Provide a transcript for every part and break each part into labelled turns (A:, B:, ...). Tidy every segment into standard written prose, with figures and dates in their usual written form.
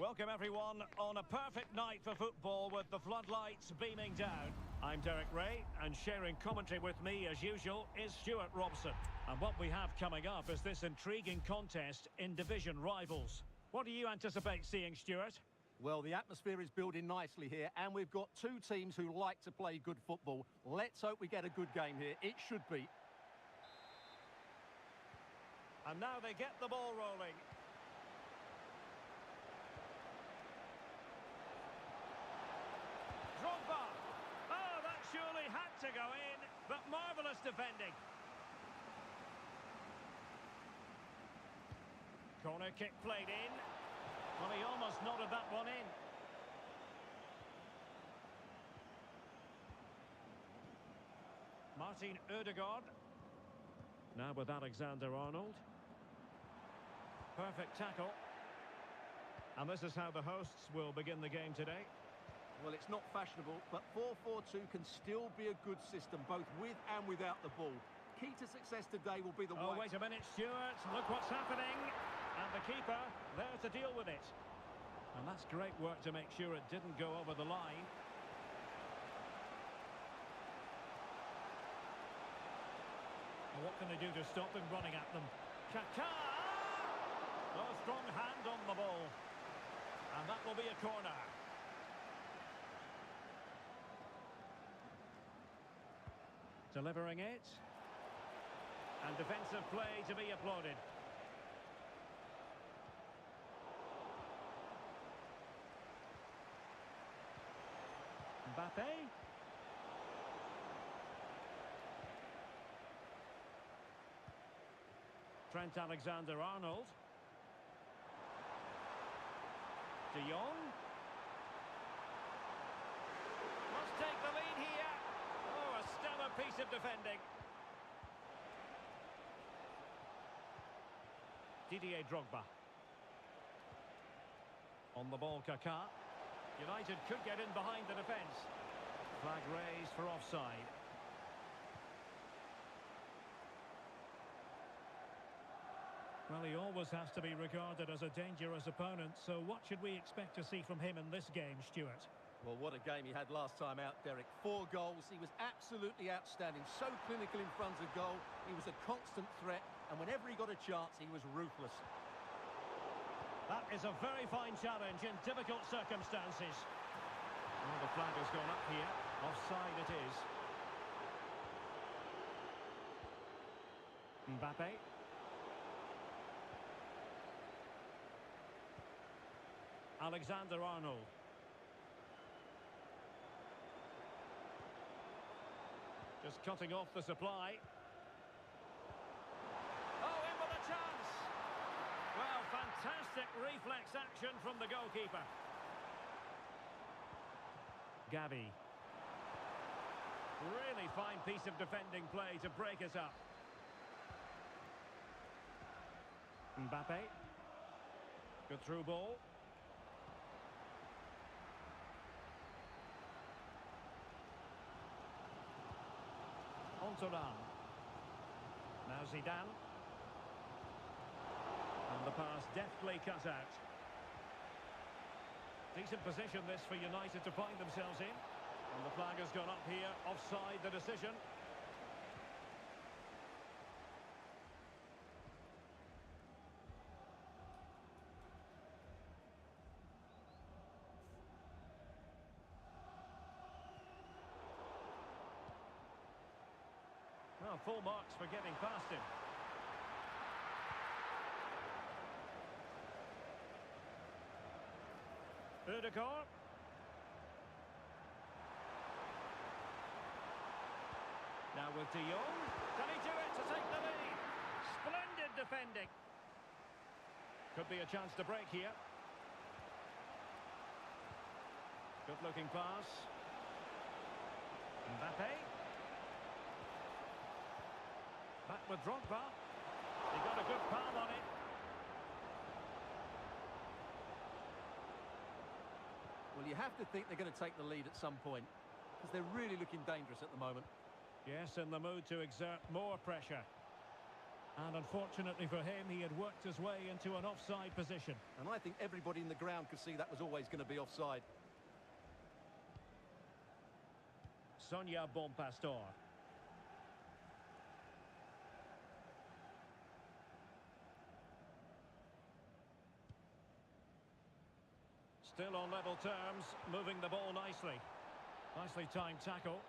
A: Welcome everyone on a perfect night for football with the floodlights beaming down. I'm Derek Ray, and sharing commentary with me as usual is Stuart Robson. And what we have coming up is this intriguing contest in division rivals. What do you anticipate seeing, Stuart?
B: Well, the atmosphere is building nicely here, and we've got two teams who like to play good football. Let's hope we get a good game here. It should be.
A: And now they get the ball rolling. Drogba! Oh, that surely had to go in, but marvellous defending. Corner kick played in. Well, he almost nodded that one in. Martin Ødegaard. Now with Alexander-Arnold. Perfect tackle. And this is how the hosts will begin the game today.
B: Well, it's not fashionable, but 4-4-2 can still be a good system, both with and without the ball. Key to success today will be the
A: Oh, wait a minute, Stuart. Look what's happening. And the keeper there to deal with it. And that's great work to make sure it didn't go over the line. And what can they do to stop him running at them? Kaká! Oh, strong hand on the ball. And that will be a corner. Delivering it. And defensive play to be applauded. Mbappe. Trent Alexander-Arnold. De Jong. Must take the lead here. Oh, a stellar piece of defending. Didier Drogba. On the ball, Kaká. United could get in behind the defence. Flag raised for offside. Well, he always has to be regarded as a dangerous opponent, so what should we expect to see from him in this game, Stuart?
B: Well, what a game he had last time out, Derek. 4 goals. He was absolutely outstanding. So clinical in front of goal. He was a constant threat, and whenever he got a chance, he was ruthless.
A: That is a very fine challenge in difficult circumstances. Well, the flag has gone up here. Offside it is. Mbappe. Alexander-Arnold. Just cutting off the supply. Oh, in with a chance! Well, fantastic reflex action from the goalkeeper. Gavi. Really fine piece of defending play to break us up. Mbappe. Good through ball. On Thuram. Now Zidane. And the pass deftly cut out. Decent position this for United to find themselves in. And the flag has gone up here. Offside the decision. Well, full marks for getting past him. Ødegaard. Now with De Jong. Can he do it to take the lead? Splendid defending. Could be a chance to break here. Good looking pass. Mbappe. Back with Drogba. He got a good palm on it.
B: Well, you have to think they're going to take the lead at some point, because they're really looking dangerous at the moment.
A: Yes, in the mood to exert more pressure. And unfortunately for him, he had worked his way into an offside position.
B: And I think everybody in the ground could see that was always going to be offside.
A: Sonia Bonpastor. Still on level terms, moving the ball nicely. Nicely timed tackle.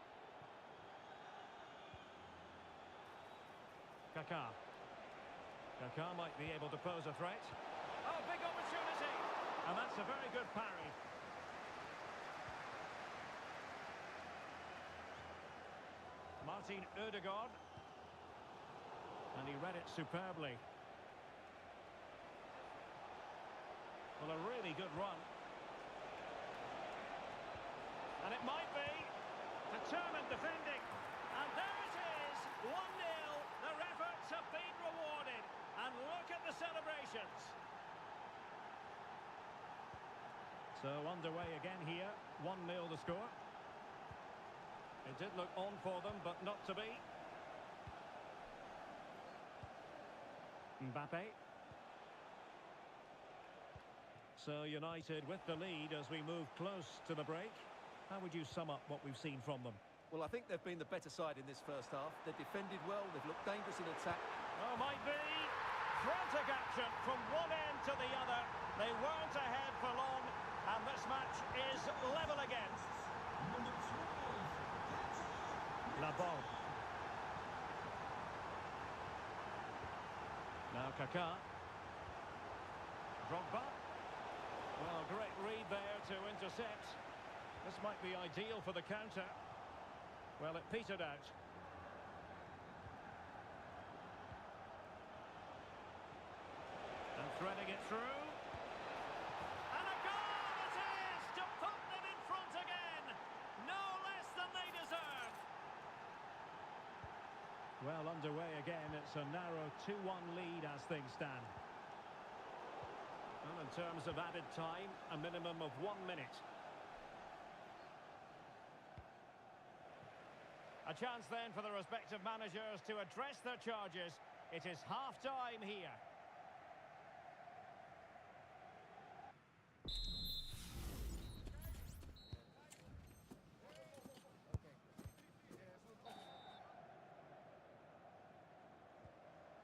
A: Kaká. Kaká might be able to pose a threat. Oh, big opportunity! And that's a very good parry. Martin Ødegaard. And he read it superbly. Well, a really good run. And it might be. Determined defending. And there it is. 1-0. Their efforts have been rewarded. And look at the celebrations. So underway again here. 1-0 the score. It did look on for them, but not to be. Mbappe. So United with the lead as we move close to the break. How would you sum up what we've seen from them?
B: Well, I think they've been the better side in this first half. They've defended well, they've looked dangerous in attack.
A: Oh, might be. Frantic action from one end to the other. They weren't ahead for long, and this match is level again. Laborde. Now Kaká. Drogba. Well, great read there to intercept. This might be ideal for the counter. Well, it petered out. And threading it through. And a goal it is to put them in front again. No less than they deserve. Well, underway again. It's a narrow 2-1 lead as things stand. Well, in terms of added time, a minimum of 1 minute. A chance then for the respective managers to address their charges. It is half-time here.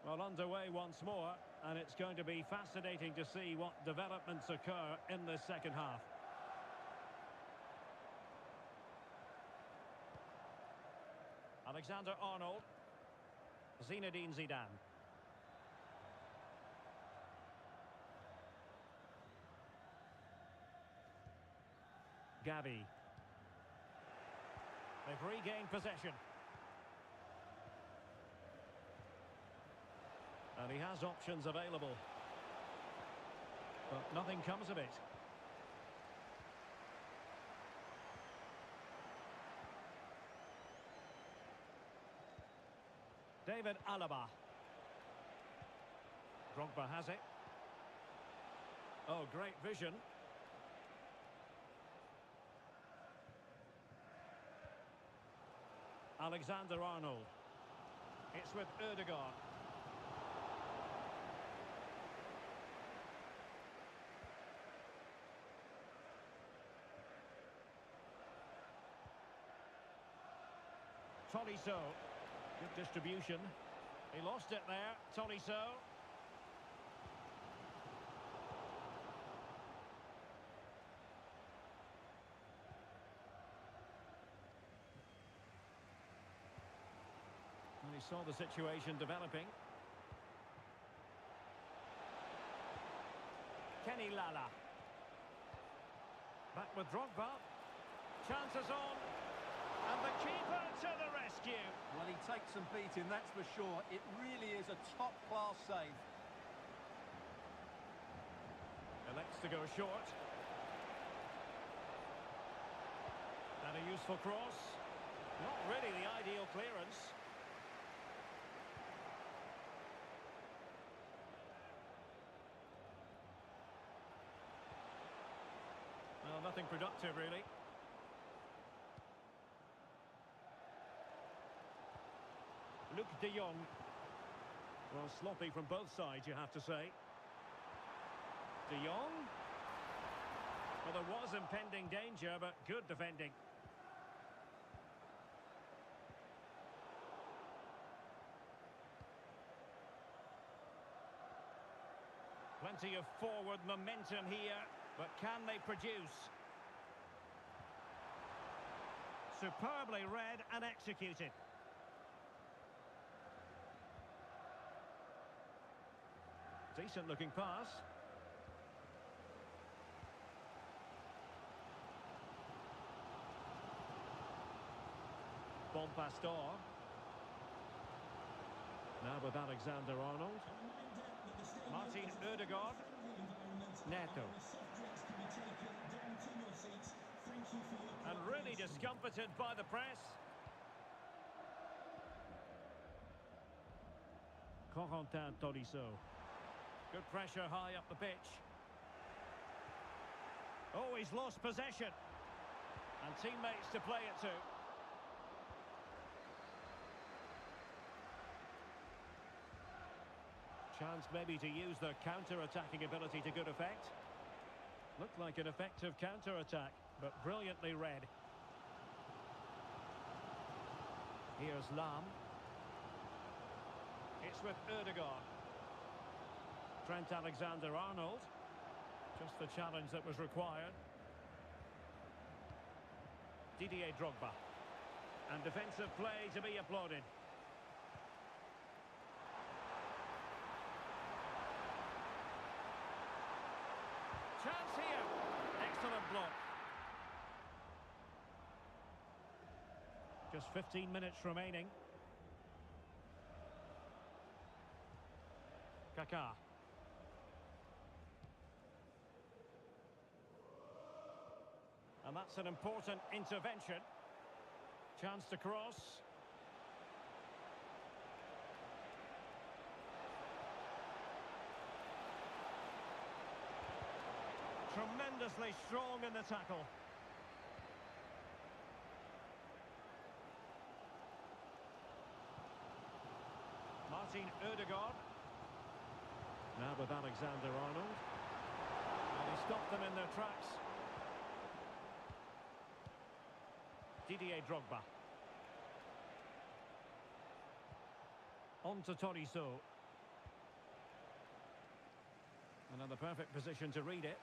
A: Well, underway once more, and it's going to be fascinating to see what developments occur in this second half. Alexander-Arnold. Zinedine Zidane. Gavi. They've regained possession. And he has options available. But nothing comes of it. David Alaba. Drogba has it. Oh, great vision. Alexander-Arnold. It's with Ødegaard. Tolisso. Good distribution. He lost it there, Tolisso. And he saw the situation developing. Kenny Lala. Back with Drogba. Chances on. And the keeper to the rescue.
B: Well, he takes some beating, that's for sure. It really is a top-class save.
A: Elects to go short. And a useful cross. Not really the ideal clearance. Well, nothing productive, really. Luke de Jong. Well, sloppy from both sides, you have to say. De Jong. Well, there was impending danger, but good defending. Plenty of forward momentum here, but can they produce? Superbly read and executed. Decent looking pass. Bon Pastor. Now with Alexander-Arnold. Martin Ødegaard. Neto. And really discomfited by the press. Corentin Tolisso. Good pressure high up the pitch. Oh, he's lost possession. And teammates to play it to. Chance maybe to use their counter-attacking ability to good effect. Looked like an effective counter-attack, but brilliantly read. Here's Lam. It's with Ødegaard. Trent Alexander-Arnold. Just the challenge that was required. Didier Drogba. And defensive play to be applauded. Chance here. Excellent block. Just 15 minutes remaining. Kaká. And that's an important intervention. Chance to cross. Tremendously strong in the tackle. Martin Ødegaard. Now with Alexander-Arnold. And he stopped them in their tracks. Didier Drogba. On to Tolisso. Another perfect position to read it.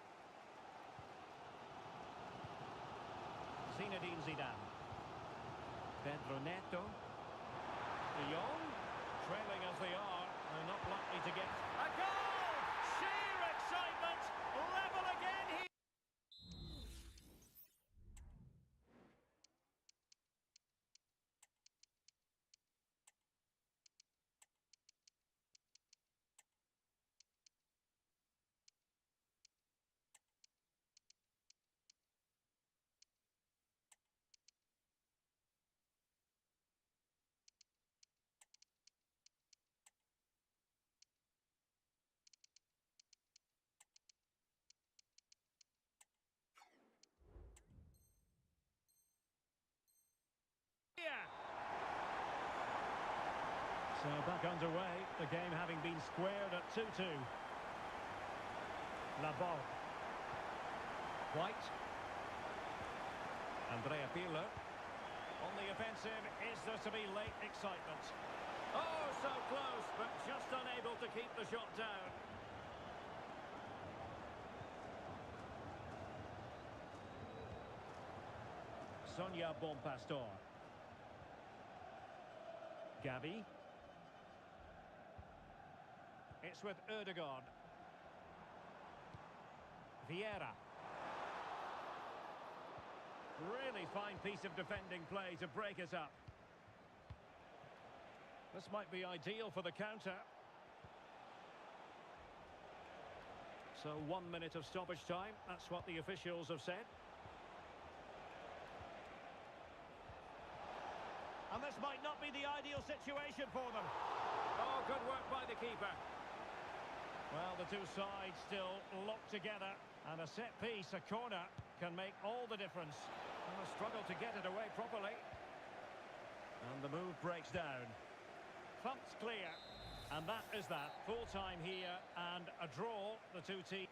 A: Zinedine Zidane. Pedro Neto. De Jong. Trailing as they are, they're not likely to get a goal! Sheer excitement! Level again here! So back underway, the game having been squared at 2-2. Laborde. White. Andrea Pirlo. On the offensive, is there to be late excitement? Oh, so close, but just unable to keep the shot down. Sonia Bon Pastor. Gavi. It's with Ødegaard. Vieira. Really fine piece of defending play to break it up. This might be ideal for the counter. So 1 minute of stoppage time, that's what the officials have said. And this might not be the ideal situation for them. Oh, good work by the keeper. Well, the two sides still locked together, and a set piece, a corner, can make all the difference. And a struggle to get it away properly. And the move breaks down. Thumped clear. And that is that. Full time here and a draw, the two teams.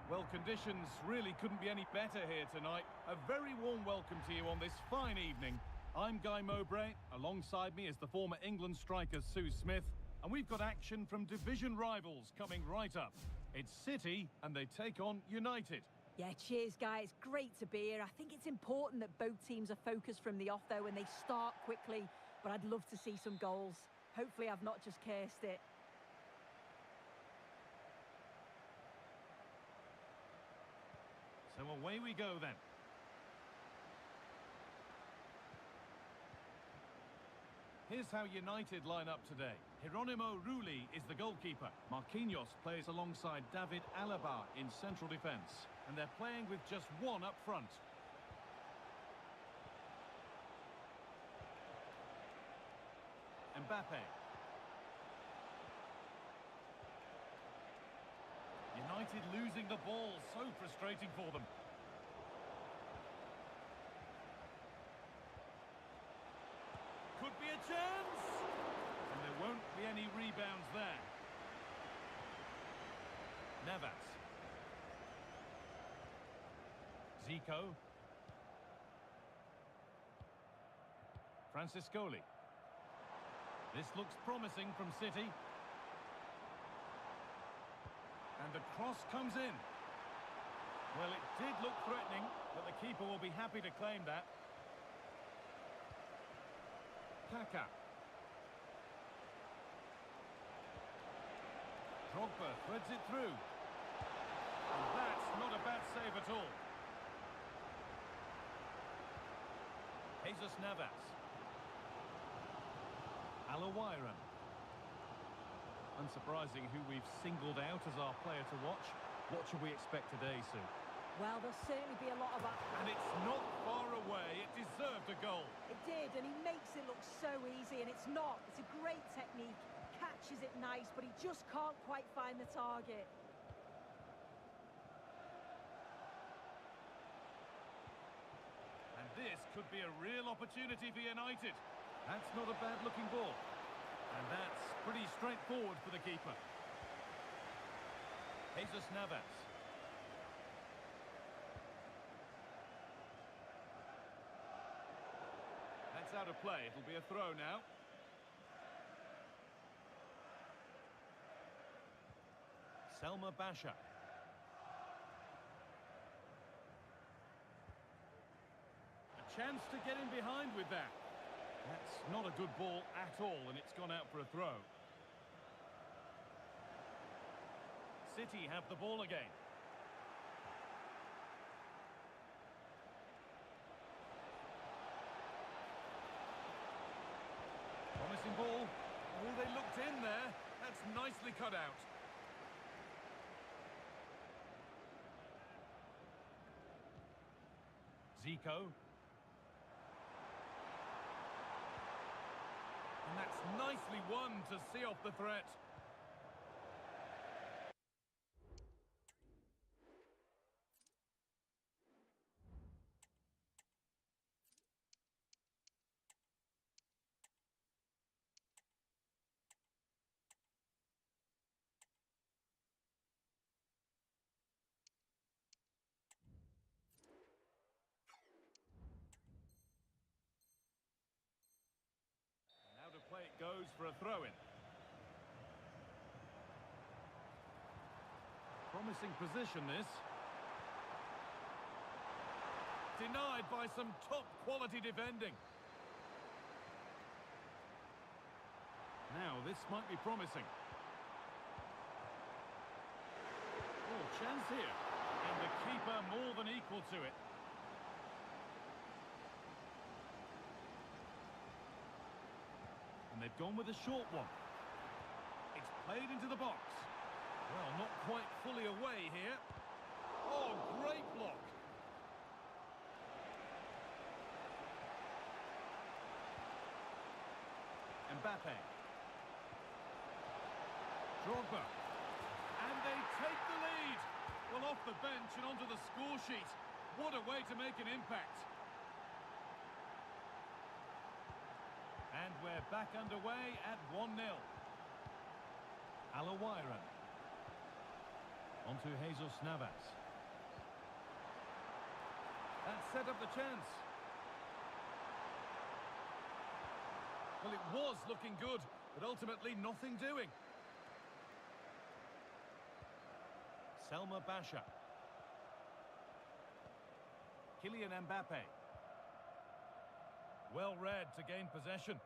C: Well, conditions really couldn't be any better here tonight. A very warm welcome to you on this fine evening. I'm Guy Mowbray. Alongside me is the former England striker Sue Smith. And we've got action from division rivals coming right up. It's City and they take on United.
D: Yeah, cheers, guys. Great to be here. I think it's important that both teams are focused from the off, though, and they start quickly. But I'd love to see some goals. Hopefully I've not just cursed it.
C: So away we go then. Here's how United line up today. Geronimo Rulli is the goalkeeper. Marquinhos plays alongside David Alaba in central defence. And they're playing with just one up front. Mbappe. United losing the ball, so frustrating for them. Could be a chance! And there won't be any rebounds there. Navas. Zico. Franciscoli. This looks promising from City. And the cross comes in. Well, it did look threatening, but the keeper will be happy to claim that. Kaka. Drogba threads it through. And that's not a bad save at all. Jesus Navas. Alawairan. Unsurprising who we've singled out as our player to watch. What should we expect today, Sue?
D: Well, there'll certainly be a lot of that.
C: And it's not far away. It deserved a goal.
D: It did, and he makes it look so easy, and it's not. It's a great technique. Catches it nice, but he just can't quite find the target.
C: And this could be a real opportunity for United. That's not a bad-looking ball. And that's pretty straightforward for the keeper. Jesus Navas. That's out of play. It'll be a throw now. Selma Basha. A chance to get in behind with that. That's not a good ball at all, and it's gone out for a throw. City have the ball again. Promising ball. Oh, they looked in there. That's nicely cut out. Zico. And that's nicely won to see off the threat. Play it goes for a throw-in. Promising position, this. Denied by some top-quality defending. Now, this might be promising. Oh, chance here. And the keeper more than equal to it. And they've gone with a short one. It's played into the box. Well, not quite fully away here. Oh, great block. Mbappe. Drogba. And they take the lead. Well, off the bench and onto the score sheet. What a way to make an impact. And we're back underway at 1-0. Alawairan. Onto Jesus Navas. That set up the chance. Well, it was looking good, but ultimately nothing doing. Selma Basha. Kylian Mbappe. Well read to gain possession.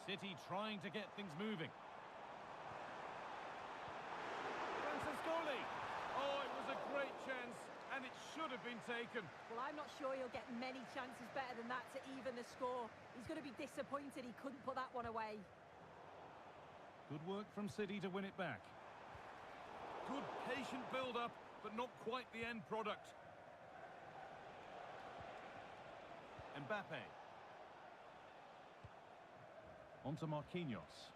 C: City trying to get things moving. Francescoli. Oh, it was a great chance, and it should have been taken.
D: Well, I'm not sure he'll get many chances better than that to even the score. He's going to be disappointed he couldn't put that one away.
C: Good work from City to win it back. Good patient build-up, but not quite the end product. Mbappe. Onto Marquinhos.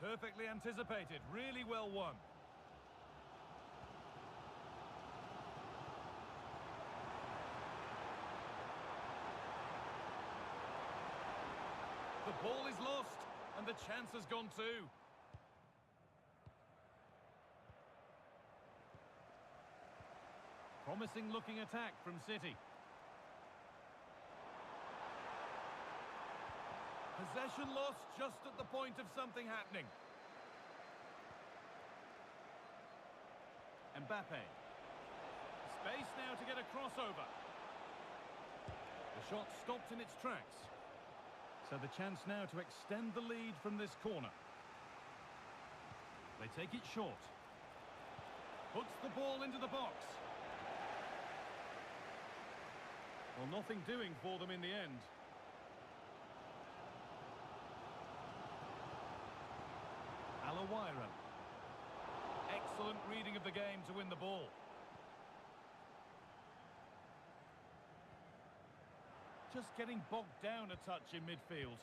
C: Perfectly anticipated, really well won. The ball is lost, and the chance has gone too. Promising looking attack from City. Possession lost just at the point of something happening. Mbappe. Space now to get a crossover. The shot stopped in its tracks. So the chance now to extend the lead from this corner. They take it short. Puts the ball into the box. Well, nothing doing for them in the end. Alawiran. Excellent reading of the game to win the ball. Just getting bogged down a touch in midfield.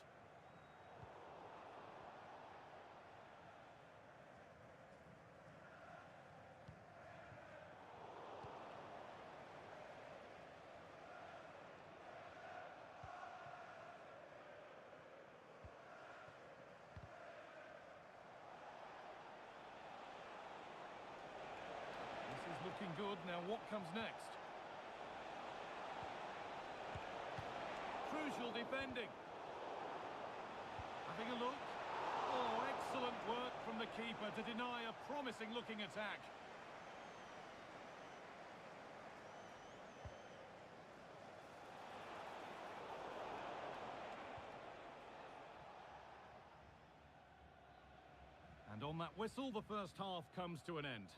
C: This is looking good. Now what comes next? Crucial defending. Having a look. Oh, excellent work from the keeper to deny a promising looking attack. And on that whistle, the first half comes to an end.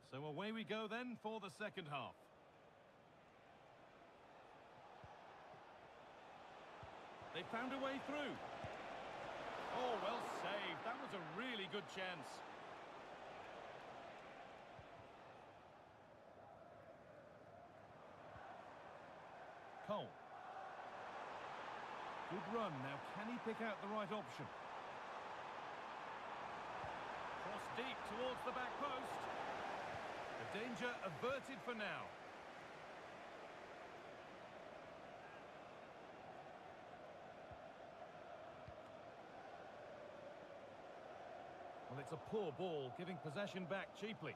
C: So away we go then for the second half. They found a way through. Oh, well saved. That was a really good chance. Cole. Good run. Now, can he pick out the right option? Cross deep towards the back post. The danger averted for now. Well, it's a poor ball, giving possession back cheaply.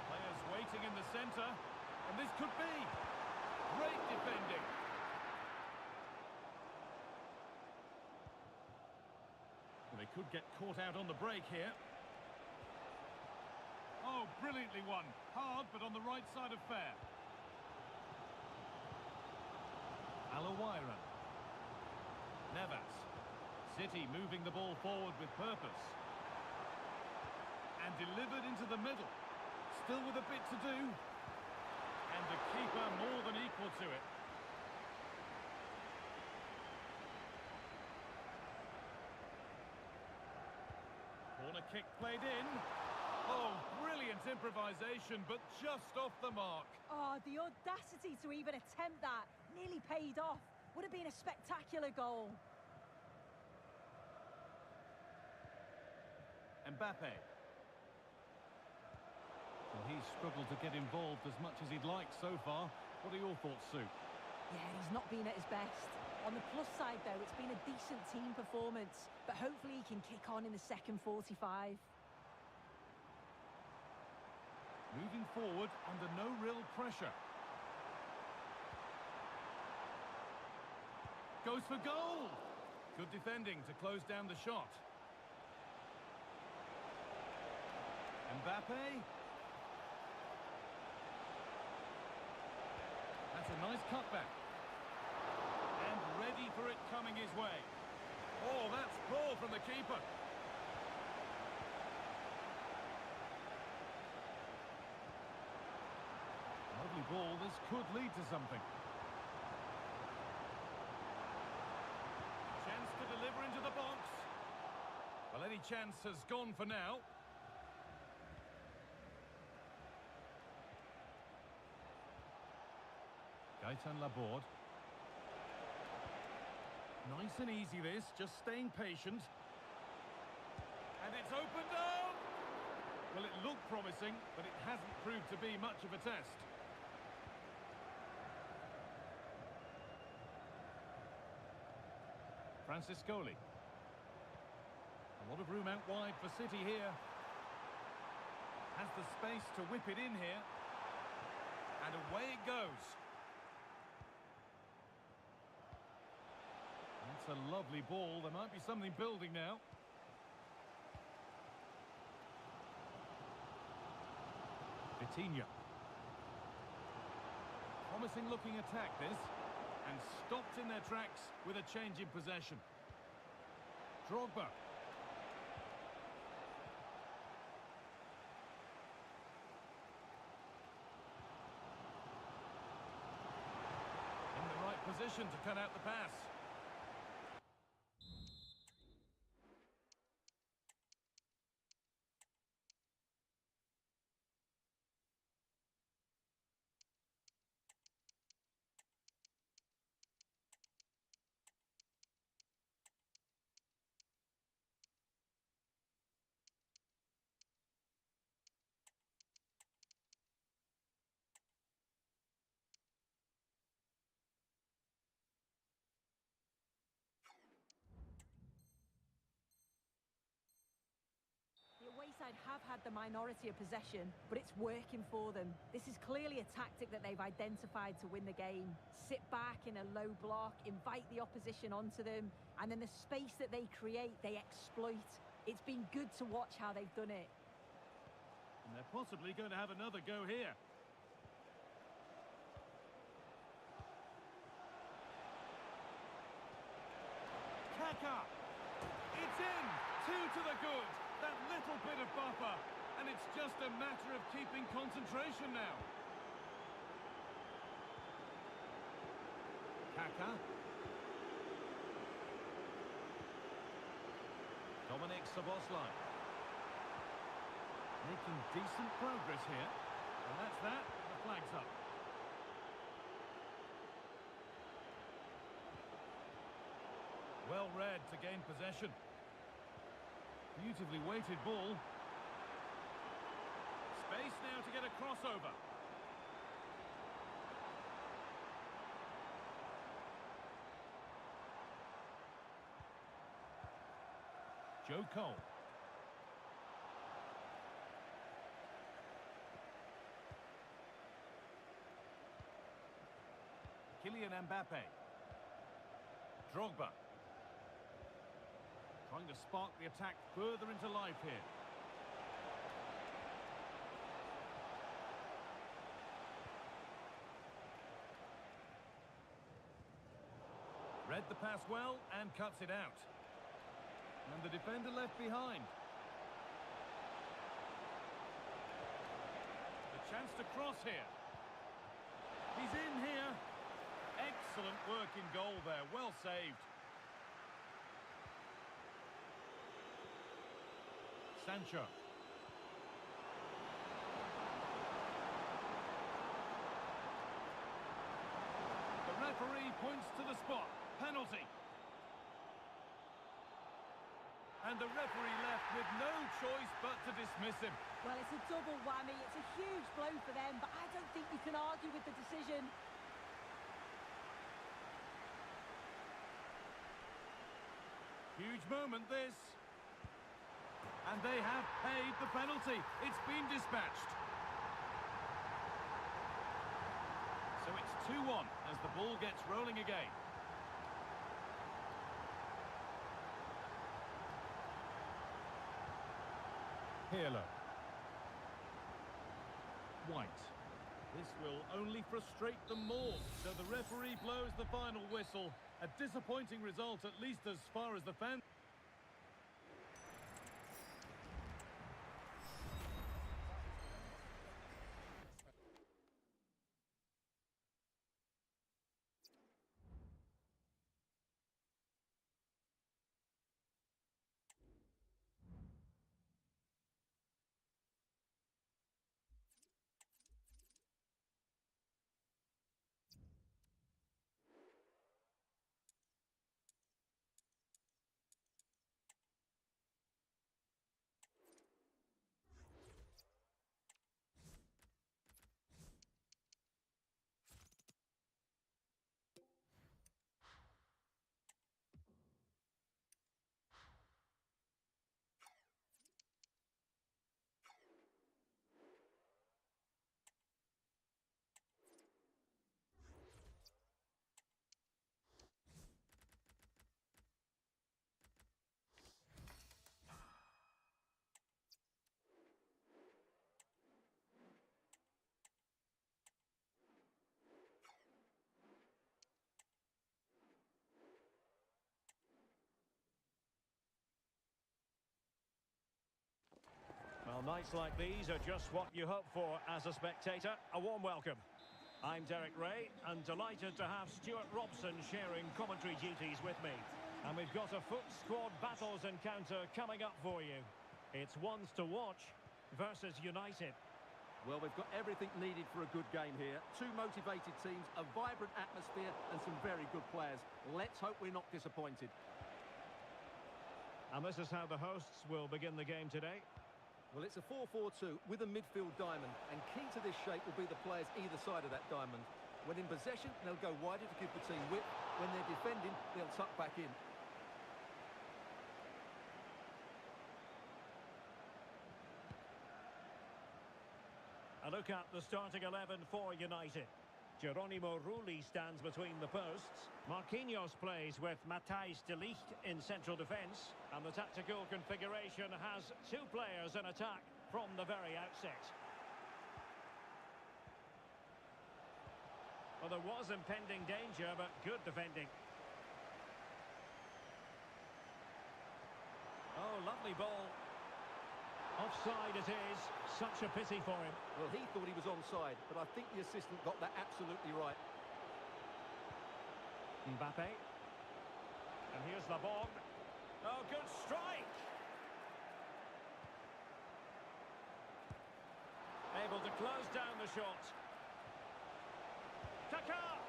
C: Players waiting in the centre, and this could be great defending. They could get caught out on the break here. Oh, brilliantly won. Hard, but on the right side of fair. Alawiran. Navas. City moving the ball forward with purpose. And delivered into the middle. Still with a bit to do. And the keeper more than equal to it. Corner kick played in. Oh, brilliant improvisation, but just off the mark.
D: Oh, the audacity to even attempt that nearly paid off. Would have been a spectacular goal.
C: Mbappe. Well, he's struggled to get involved as much as he'd like so far. What are your thoughts, Sue?
D: Yeah, he's not been at his best. On the plus side, though, it's been a decent team performance, but hopefully he can kick on in the second 45.
C: Moving forward under no real pressure. Goes for goal! Good defending to close down the shot. Mbappe. That's a nice cutback. And ready for it coming his way. Oh, that's poor from the keeper. Lovely ball. This could lead to something. Chance to deliver into the box. Well, any chance has gone for now. Gaëtan Laborde. Nice and easy this, just staying patient. And it's opened up! Well, it looked promising, but it hasn't proved to be much of a test. Franciscoli. A lot of room out wide for City here. Has the space to whip it in here. And away it goes. That's a lovely ball. There might be something building now. Vitinha. Promising looking attack this. And stopped in their tracks with a change in possession. Drogba. In the right position to cut out the pass.
D: The away side have had the minority of possession, but it's working for them. This is clearly a tactic that they've identified to win the game. Sit back in a low block, invite the opposition onto them, and then the space that they create, they exploit. It's been good to watch how they've done it.
C: And they're possibly going to have another go here. Kaka! It's in! Two to the good! That little bit of buffer, and it's just a matter of keeping concentration now. Kaka. Dominic Szoboszlai. Making decent progress here. And that's that. The flag's up. Well read to gain possession. Beautifully weighted ball. Space now to get a crossover. Joe Cole. Kylian Mbappe. Drogba. Trying to spark the attack further into life here. Read the pass well and cuts it out. And the defender left behind. The chance to cross here. He's in here. Excellent work in goal there. Well saved. Sancho. The referee points to the spot. Penalty. And the referee left with no choice but to dismiss him.
D: Well, it's a double whammy. It's a huge blow for them, but I don't think you can argue with the decision.
C: Huge moment, this. And they have paid the penalty. It's been dispatched. So it's 2-1 as the ball gets rolling again. Pirlo. White. This will only frustrate them more. So the referee blows the final whistle. A disappointing result, at least as far as the fans.
A: Well, nights like these are just what you hope for as a spectator. A warm welcome. I'm Derek Ray, and delighted to have Stuart Robson sharing commentary duties with me. And we've got a FUT Squad Battles encounter coming up for you. It's ones to watch versus United.
B: Well, we've got everything needed for a good game here. Two motivated teams, a vibrant atmosphere and some very good players. Let's hope we're not disappointed.
A: And this is how the hosts will begin the game today.
B: Well, it's a 4-4-2 with a midfield diamond, and key to this shape will be the players either side of that diamond. When in possession, they'll go wider to give the team width. When they're defending, they'll tuck back in.
A: A look at the starting 11 for United. Geronimo Rulli stands between the posts. Marquinhos plays with Matthijs de Ligt in central defence. And the tactical configuration has two players in attack from the very outset. Well, there was impending danger, but good defending. Oh, lovely ball. Offside it is. Such a pity for him.
B: Well, he thought he was onside, but I think the assistant got that absolutely right.
A: Mbappe. And here's the ball. Oh, good strike! Able to close down the shot. Kaká!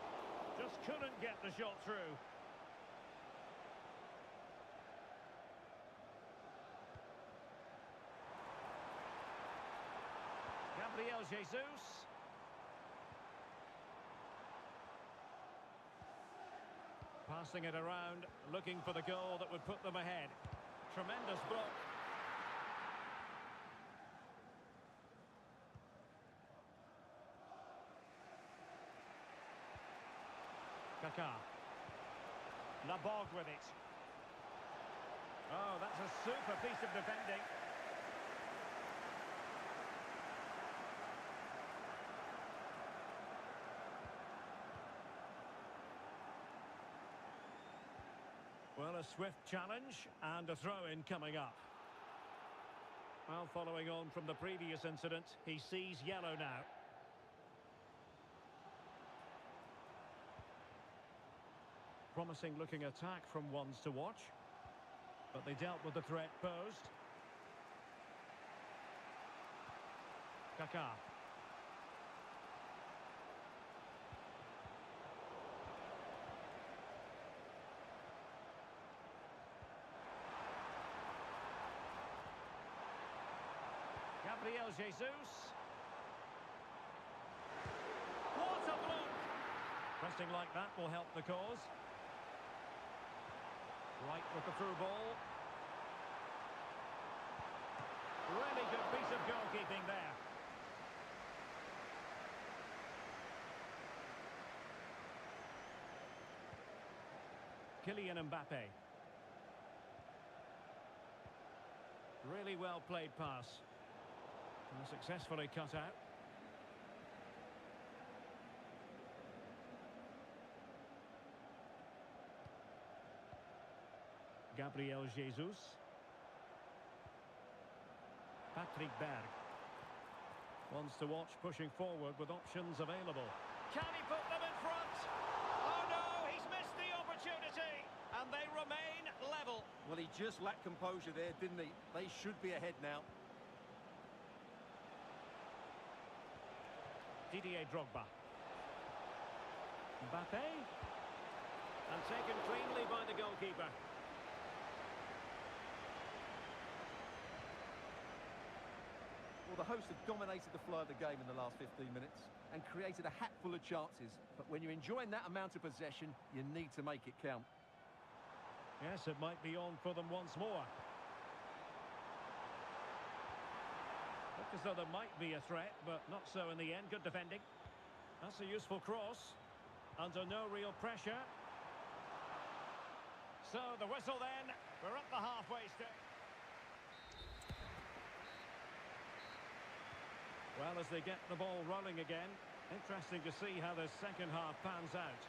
A: Just couldn't get the shot through. Gabriel Jesus. Passing it around, looking for the goal that would put them ahead. Tremendous block. Kaká. Laborde with it. Oh, that's a super piece of defending. Well, a swift challenge and a throw-in coming up. Well, following on from the previous incident, he sees yellow now. Promising looking attack from ones to watch. But they dealt with the threat posed. Kaká. Gabriel Jesus. What a block! Pressing like that will help the cause. Right with the through ball. Really good piece of goalkeeping there. Kylian Mbappe. Really well played pass. And successfully cut out. Gabriel Jesus. Patrick Berg. Wants to watch pushing forward with options available. Can he put them in front? Oh no, he's missed the opportunity. And they remain level.
B: Well, he just lacked composure there, didn't he? They should be ahead now.
A: Didier Drogba. Mbappe. And taken cleanly by the goalkeeper.
B: Well, the hosts have dominated the flow of the game in the last 15 minutes and created a hatful of chances. But when you're enjoying that amount of possession, you need to make it count.
A: Yes, it might be on for them once more. Looked as though there might be a threat, but not so in the end. Good defending. That's a useful cross. Under no real pressure. So the whistle then. We're at the halfway stage. Well, as they get the ball rolling again, interesting to see how the second half pans out.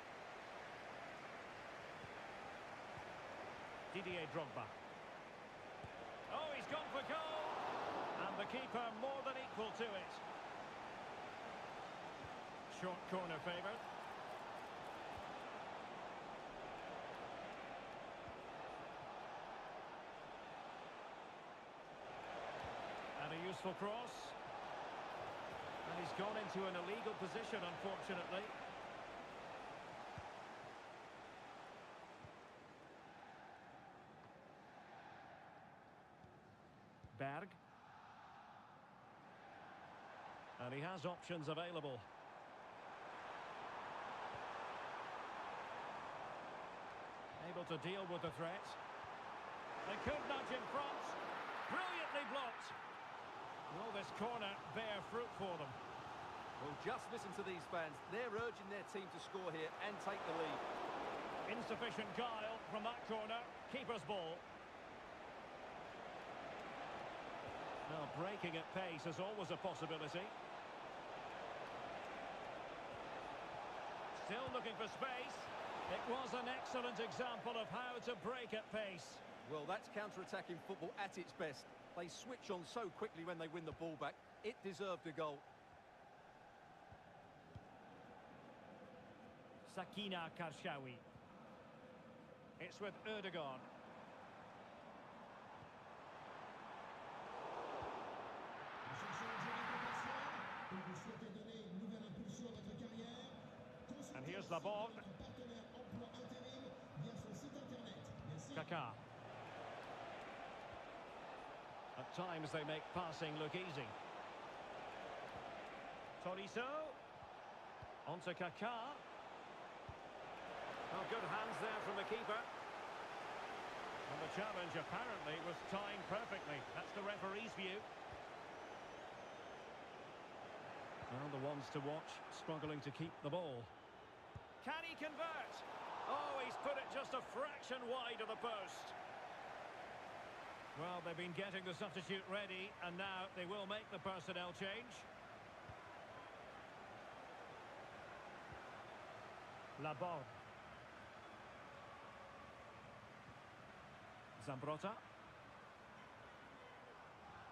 A: Didier Drogba. Oh, he's gone for goal! And the keeper more than equal to it. Short corner favoured. And a useful cross. And he's gone into an illegal position, unfortunately. Berg. And he has options available. Able to deal with the threat. They could nudge in front. Brilliantly blocked. Will this corner bear fruit for them?
B: Well, just listen to these fans. They're urging their team to score here and take the lead.
A: Insufficient guile from that corner. Keeper's ball. Now, breaking at pace is always a possibility. Still looking for space. It was an excellent example of how to break at pace.
B: Well, that's counter-attacking football at its best. They switch on so quickly when they win the ball back. It deserved a goal.
A: Sakina Karshawi. It's with Ødegaard. And here's Laborde. Kaká. At times they make passing look easy. Tolisso. On to Kaká. Oh, good hands there from the keeper. And the challenge apparently was timed perfectly. That's the referee's view. Well, the ones to watch struggling to keep the ball. Can he convert? Oh, he's put it just a fraction wide of the post. Well, they've been getting the substitute ready, and now they will make the personnel change. Laborde. Zambrotta.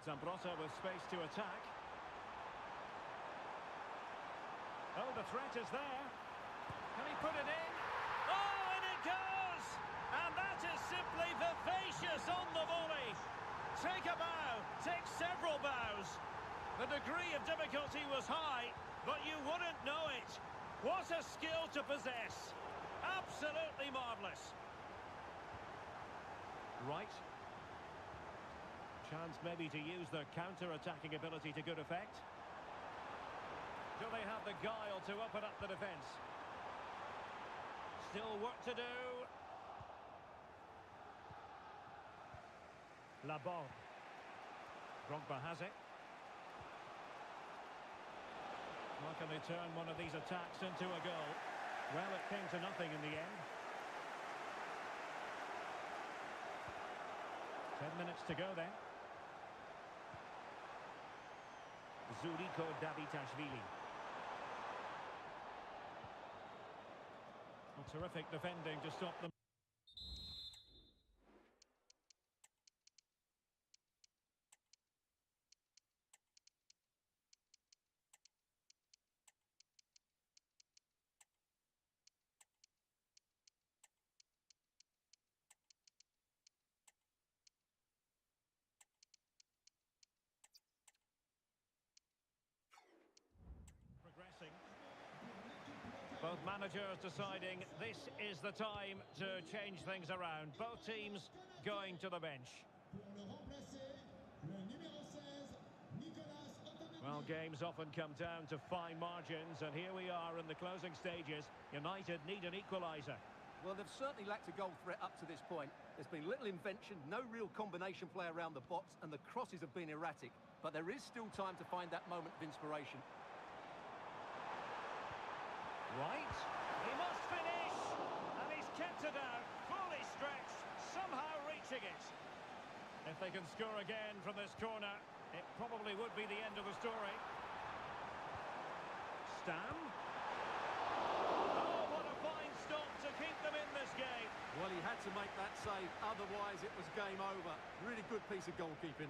A: Zambrotta with space to attack. Oh, the threat is there. Can he put it in? Oh, and it goes! And that is simply vivacious on the volley. Take a bow, take several bows. The degree of difficulty was high, but you wouldn't know it. What a skill to possess. Absolutely marvellous. Right. Chance maybe to use their counter-attacking ability to good effect. Do they have the guile to open up the defence? Still work to do. Laborde. Drogba has it. How can they turn one of these attacks into a goal? Well, it came to nothing in the end. 10 minutes to go then. Zuriko Davitashvili. Terrific defending to stop them. Progressing. Both managers deciding this is the time to change things around. Both teams going to the bench. Well, games often come down to fine margins, and here we are in the closing stages. United need an equaliser.
B: Well, they've certainly lacked a goal threat up to this point. There's been little invention, no real combination play around the box, and the crosses have been erratic. But there is still time to find that moment of inspiration.
A: Right, he must finish, and he's kept it out, fully stretched, somehow reaching it. If they can score again from this corner, it probably would be the end of the story. Stam. Oh, what a fine stop to keep them in this game.
B: Well, he had to make that save, otherwise it was game over. Really good piece of goalkeeping.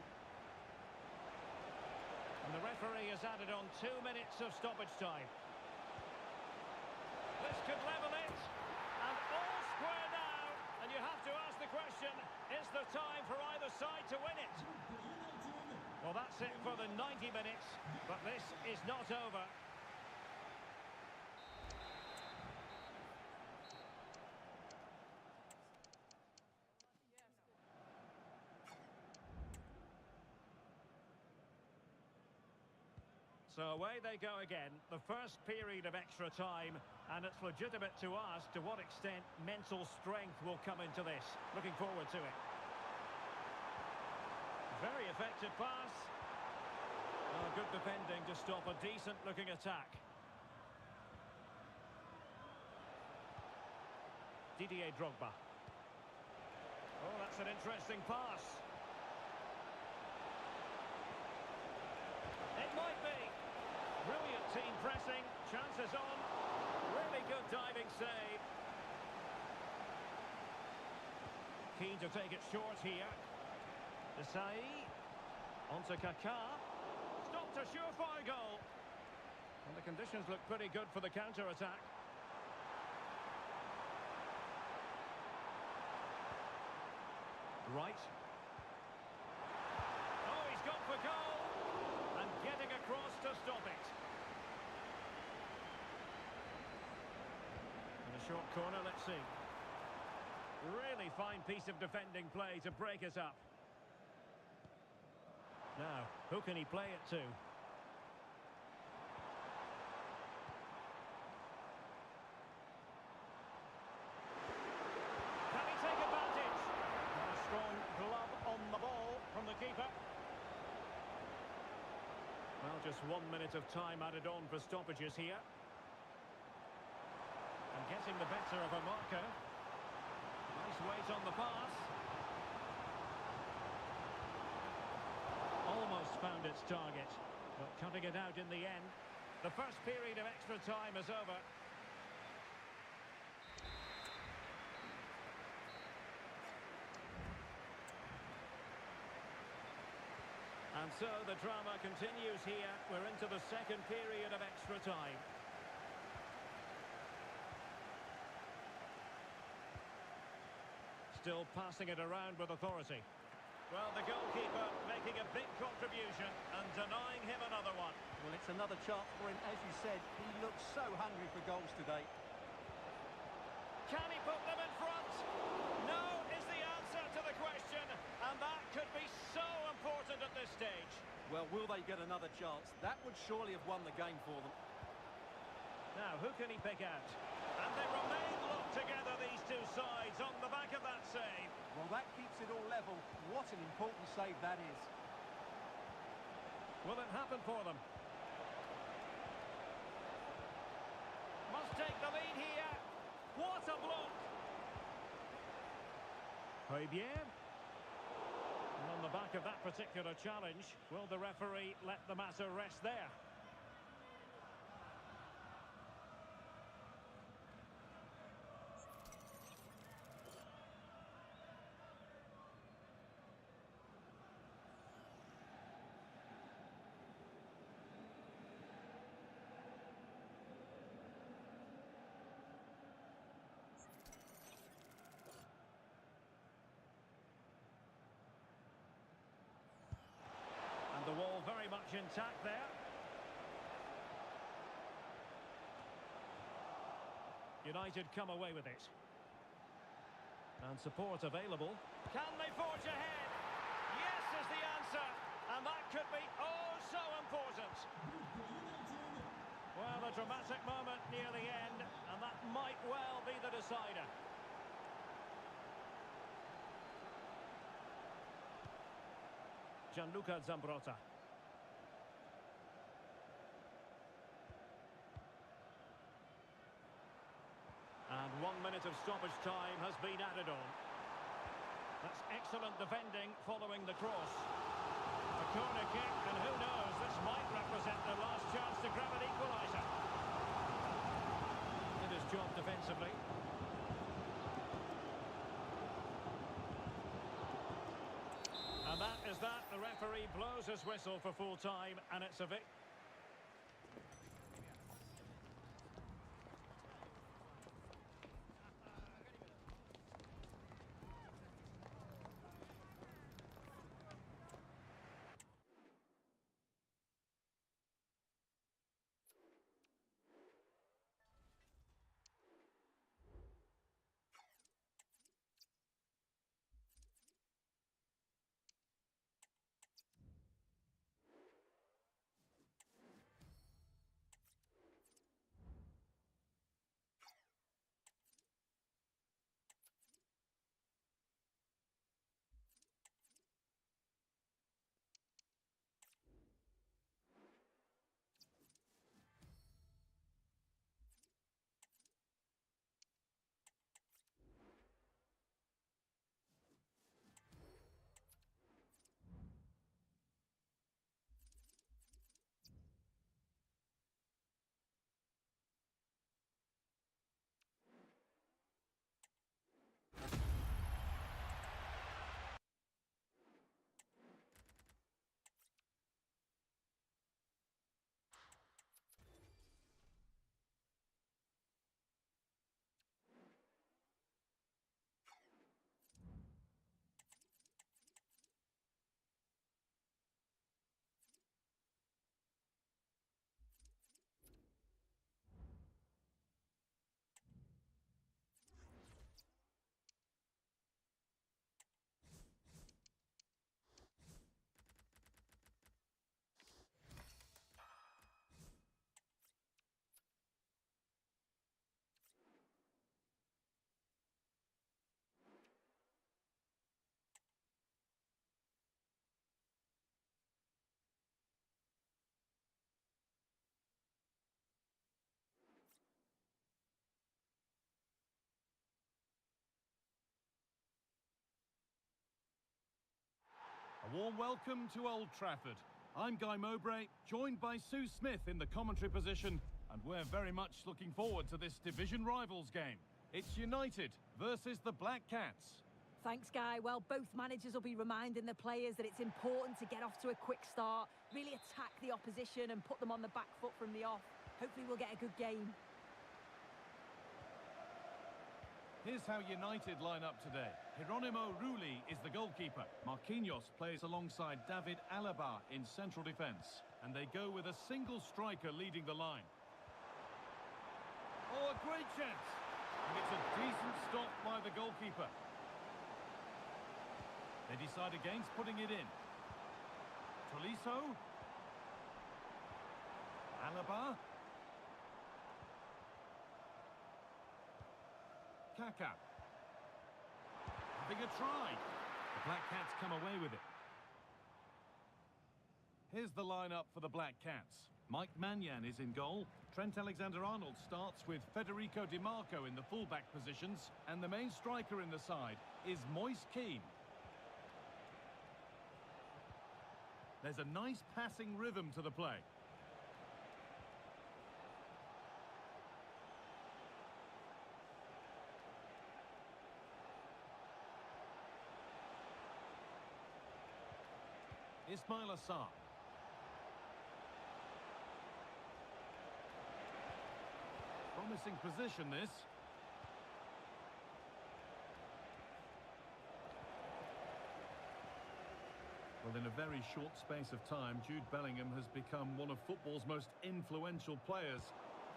A: And the referee has added on 2 minutes of stoppage time. This could level it, and all square now, and you have to ask the question, is there time for either side to win it? Well, that's it for the 90 minutes, but this is not over. So away they go again, the first period of extra time, and it's legitimate to ask to what extent mental strength will come into this. Looking forward to it. Very effective pass. Oh, good defending to stop a decent-looking attack. Didier Drogba. Oh, that's an interesting pass. It might be. Brilliant team pressing, chances on, really good diving save. Keen to take it short here. Desai, onto Kaká, stopped a surefire goal. And the conditions look pretty good for the counter-attack. Right. Oh, he's gone for goal. And getting across to stop it. In a short corner, let's see. Really fine piece of defending play to break us up. Now, who can he play it to? Can he take advantage? And a strong glove on the ball from the keeper. Well, just 1 minute of time added on for stoppages here. And getting the better of a marker. Nice weight on the pass. Almost found its target, but cutting it out in the end. The first period of extra time is over. And so the drama continues here. We're into the second period of extra time. Still passing it around with authority. Well, the goalkeeper making a big contribution and denying him another one.
B: Well, it's another chance for him. As you said, he looks so hungry for goals today.
A: Can he put them in front? No is the answer to the question, and that could be so important.
B: they get another chance. That would surely have won the game for them.
A: Now, who can he pick out? And they remain locked together, these two sides, on the back of that save.
B: Well, that keeps it all level. What an important save that is.
A: Will it happen for them? Must take the lead here. What a block! Højbjerg. And on the back of that particular challenge, will the referee let the matter rest there? The wall very much intact there. United come away with it. And support available. Can they forge ahead? Yes is the answer. And that could be oh so important. Well, a dramatic moment near the end, and that might well be the decider. Gianluca Zambrotta. And 1 minute of stoppage time has been added on. That's excellent defending following the cross. A corner kick, and who knows, this might represent the last chance to grab an equaliser. Did his job defensively. And that is that. The referee blows his whistle for full time, and it's a victory.
C: A warm welcome to Old Trafford. I'm Guy Mowbray, joined by Sue Smith in the commentary position, and we're very much looking forward to this division rivals game. It's United versus the Black Cats.
D: Thanks, Guy. Well, both managers will be reminding the players that it's important to get off to a quick start, really attack the opposition and put them on the back foot from the off. Hopefully we'll get a good game.
C: Here's how United line up today. Geronimo Rulli is the goalkeeper. Marquinhos plays alongside David Alaba in central defence. And they go with a single striker leading the line. Oh, a great chance! And it's a decent stop by the goalkeeper. They decide against putting it in. Tolisso. Alaba. Kaka. Having a try. The Black Cats come away with it. Here's the lineup for the Black Cats. Mike Maignan is in goal. Trent Alexander-Arnold starts with Federico Di Marco in the fullback positions. And the main striker in the side is Moise Kean. There's a nice passing rhythm to the play. Ismail Assar. Promising position, this. Well, in a very short space of time, Jude Bellingham has become one of football's most influential players.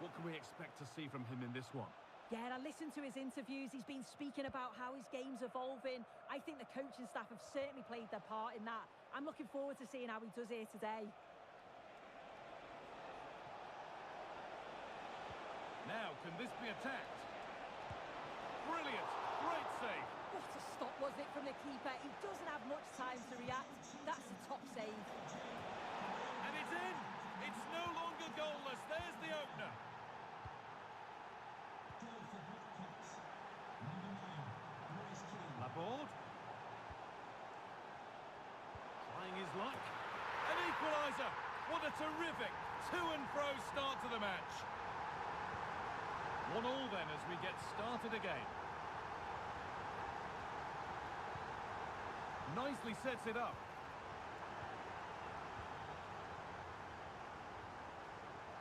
C: What can we expect to see from him in this one?
D: Yeah, and I listened to his interviews. He's been speaking about how his game's evolving. I think the coaching staff have certainly played their part in that. I'm looking forward to seeing how he does here today.
C: Now, can this be attacked? Brilliant! Great save!
D: What a stop, wasn't it, from the keeper? He doesn't have much time to react. That's a top save.
C: And it's in! It's no longer goalless. There's the opener. Laborde. Trying his luck. An equaliser! What a terrific to-and-fro start to the match. 1-1 then as we get started again. Nicely sets it up.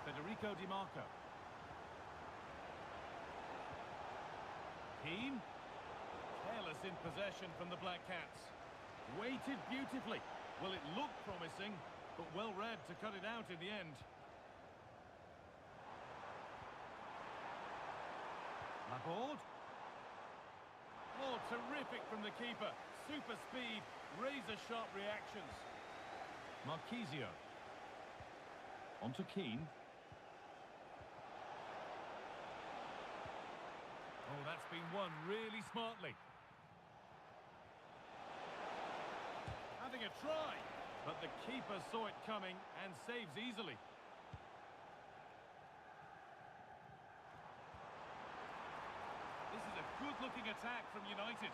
C: Federico Di Marco. Kean. Careless in possession from the Black Cats. Weighted beautifully. Well, it looked promising, but well read to cut it out in the end. Laborde. Oh, terrific from the keeper. Super speed, razor-sharp reactions. Marchisio. On to Kean. Oh, that's been won really smartly. Having a try, but the keeper saw it coming and saves easily. This is a good-looking attack from United.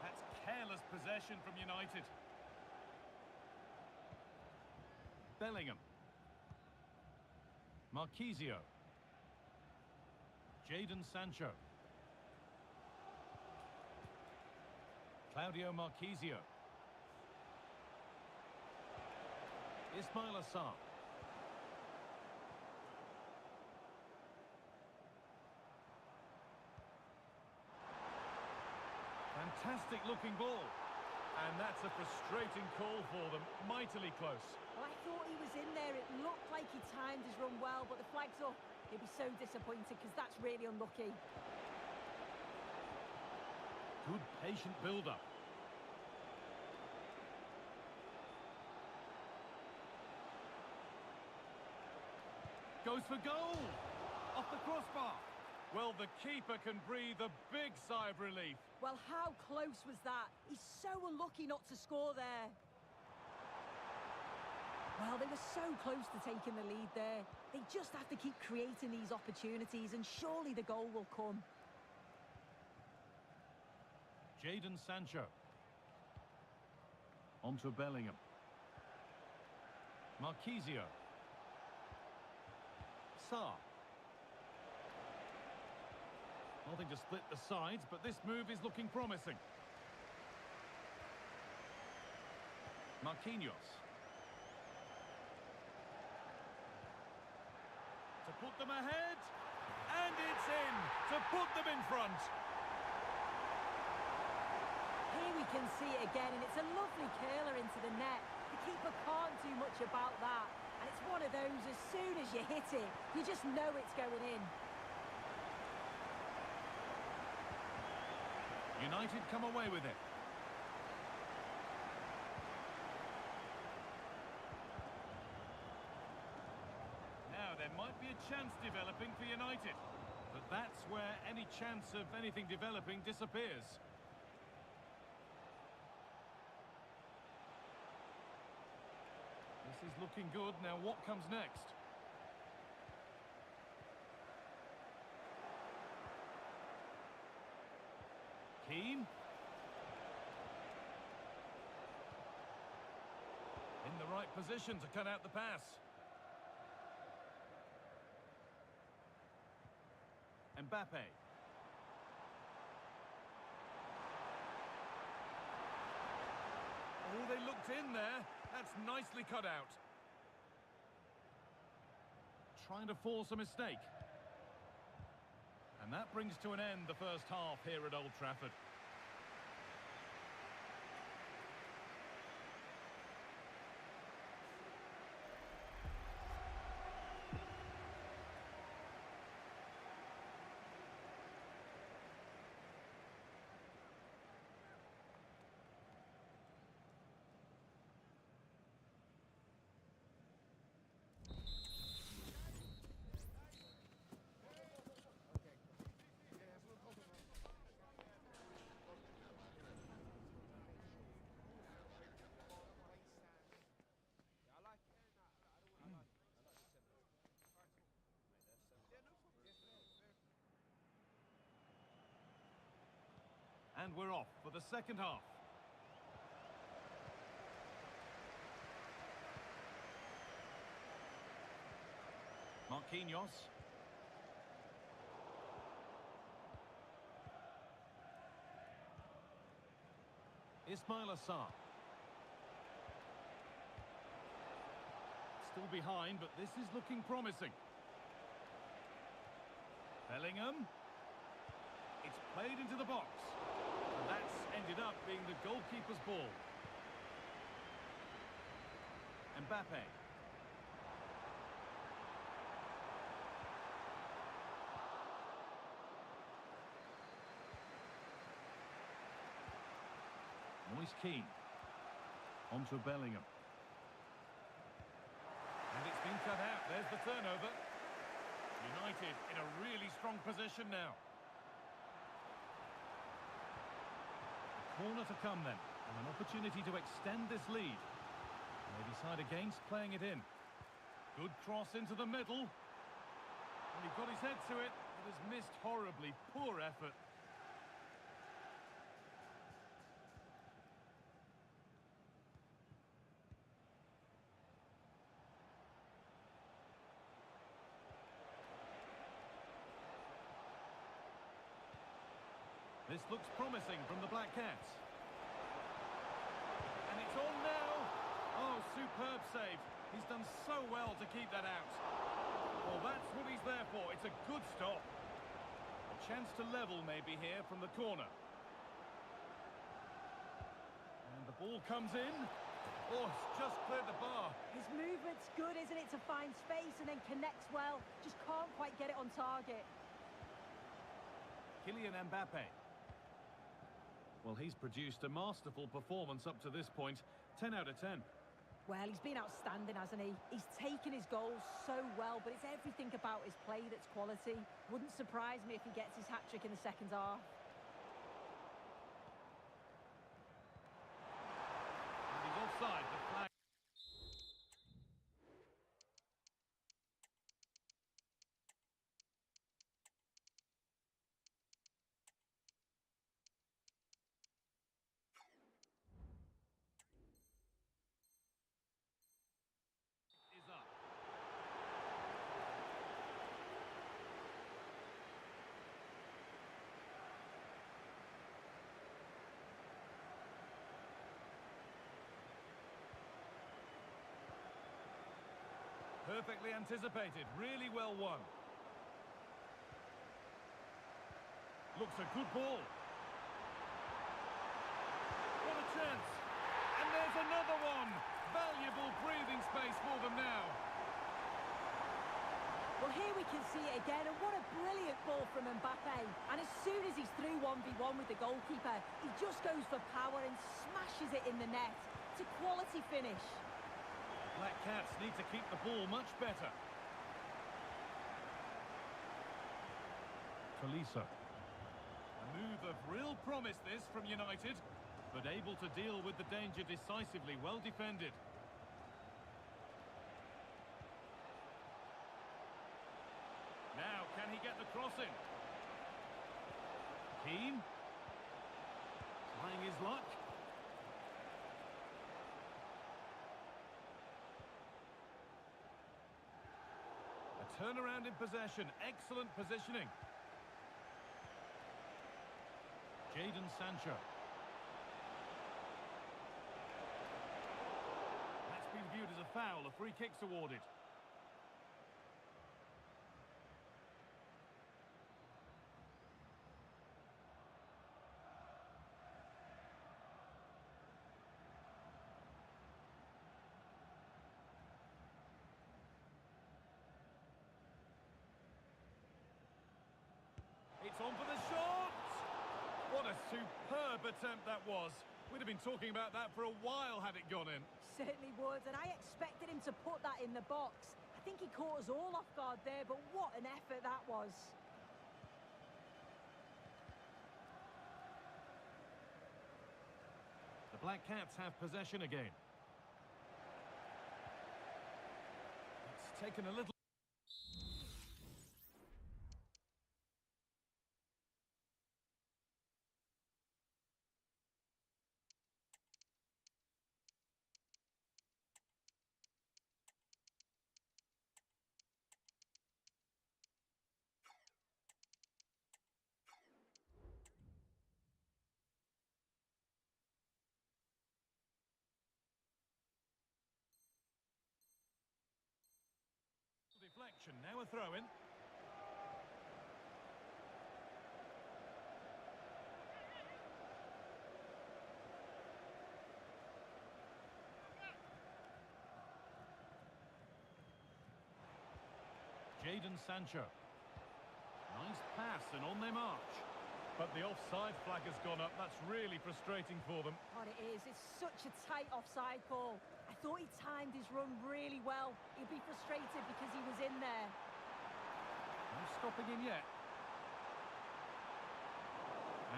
C: That's careless possession from United. Bellingham. Marchisio. Jadon Sancho. Claudio Marchisio. Ismail Assar. Fantastic looking ball. And that's a frustrating call for them. Mightily close.
D: Well, I thought he was in there. It looked like he timed his run well, but the flag's up. He'll be so disappointed because that's really unlucky.
C: Good patient build-up. Goes for goal! Off the crossbar. Well, the keeper can breathe a big sigh of relief.
D: Well, how close was that? He's so unlucky not to score there. Well, they were so close to taking the lead there. They just have to keep creating these opportunities, and surely the goal will come.
C: Jadon Sancho. On to Bellingham. Marchisio. Sarr. Nothing to split the sides, but this move is looking promising. Marquinhos. To put them ahead, and it's in to put them in front.
D: Here we can see it again, and it's a lovely curler into the net. The keeper can't do much about that, and it's one of those, as soon as you hit it, you just know it's going in.
C: United come away with it. chance developing for United. But that's where any chance of anything developing disappears. This is looking good. Now what comes next? Keane. In the right position to cut out the pass. Mbappe. Oh, they looked in there. That's nicely cut out. Trying to force a mistake. And that brings to an end the first half here at Old Trafford. And we're off for the second half. Marquinhos. Ismail Assar. Still behind, but this is looking promising. Bellingham. It's played into the box. And that's ended up being the goalkeeper's ball. Mbappe. Moise Keane. Onto Bellingham. And it's been cut out. There's the turnover. United in a really strong position now. Corner to come then, and an opportunity to extend this lead. And they decide against playing it in. Good cross into the middle. And he got his head to it, but has missed horribly. Poor effort. This looks promising from the Black Cats. And it's on now. Oh, superb save. He's done so well to keep that out. Well, that's what he's there for. It's a good stop. A chance to level maybe here from the corner. And the ball comes in. Oh, it's just cleared the bar.
D: His movement's good, isn't it, to find space and then connects well. Just can't quite get it on target.
C: Kylian Mbappe. Well, he's produced a masterful performance up to this point. 10 out of 10.
D: Well, he's been outstanding, hasn't he? He's taken his goals so well, but it's everything about his play that's quality. Wouldn't surprise me if he gets his hat-trick in the second half.
C: And he's offside. The flag. Is up. Perfectly anticipated, really well won. Looks a good ball. What a chance. And there's another one. Valuable breathing space for them now.
D: Well, here we can see it again, and what a brilliant ball from Mbappe. And as soon as he's through 1v1 with the goalkeeper, he just goes for power and smashes it in the net. It's a quality finish.
C: Black Cats need to keep the ball much better. Tolisso. A move of real promise this from United, but able to deal with the danger decisively, well defended. Now, can he get the cross in? Keane. Trying his luck. A turnaround in possession. Excellent positioning. Jadon Sancho. That's been viewed as a foul. A free kick's awarded. It's on for the shot! What a superb attempt that was. We'd have been talking about that for a while had it gone in.
D: Certainly would, and I expected him to put that in the box. I think he caught us all off guard there, but what an effort that was.
C: The Black Cats have possession again. It's taken a little... deflection, now a throw-in. Jadon Sancho. Nice pass and on they march. But the offside flag has gone up. That's really frustrating for them.
D: God, it is. It's such a tight offside call. I thought he timed his run really well. He'd be frustrated because he was in there.
C: No stopping him yet.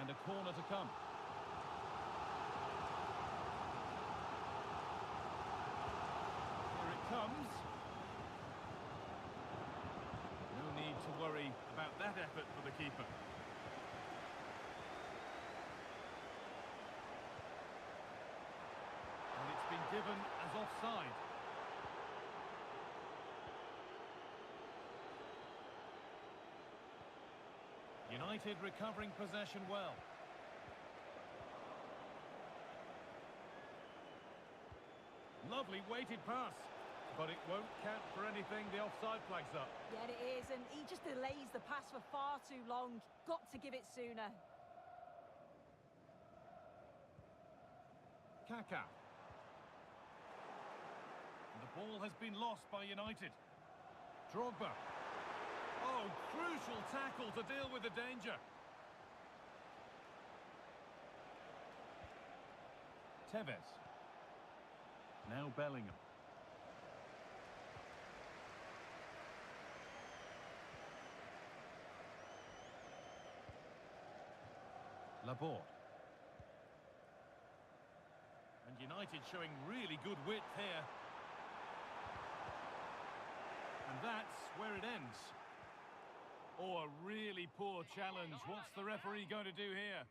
C: And a corner to come. Here it comes. No need to worry about that effort for the keeper. And it's been given as offside. United recovering possession well. Lovely weighted pass, but it won't count for anything. The offside flag's up.
D: Yeah, it is, and he just delays the pass for far too long. Got to give it sooner.
C: Kaká. The ball has been lost by United. Drogba. Oh, crucial tackle to deal with the danger. Tevez. Now Bellingham. Laborde. And United showing really good width here. And that's where it ends. Oh, a really poor challenge. What's the referee going to do here?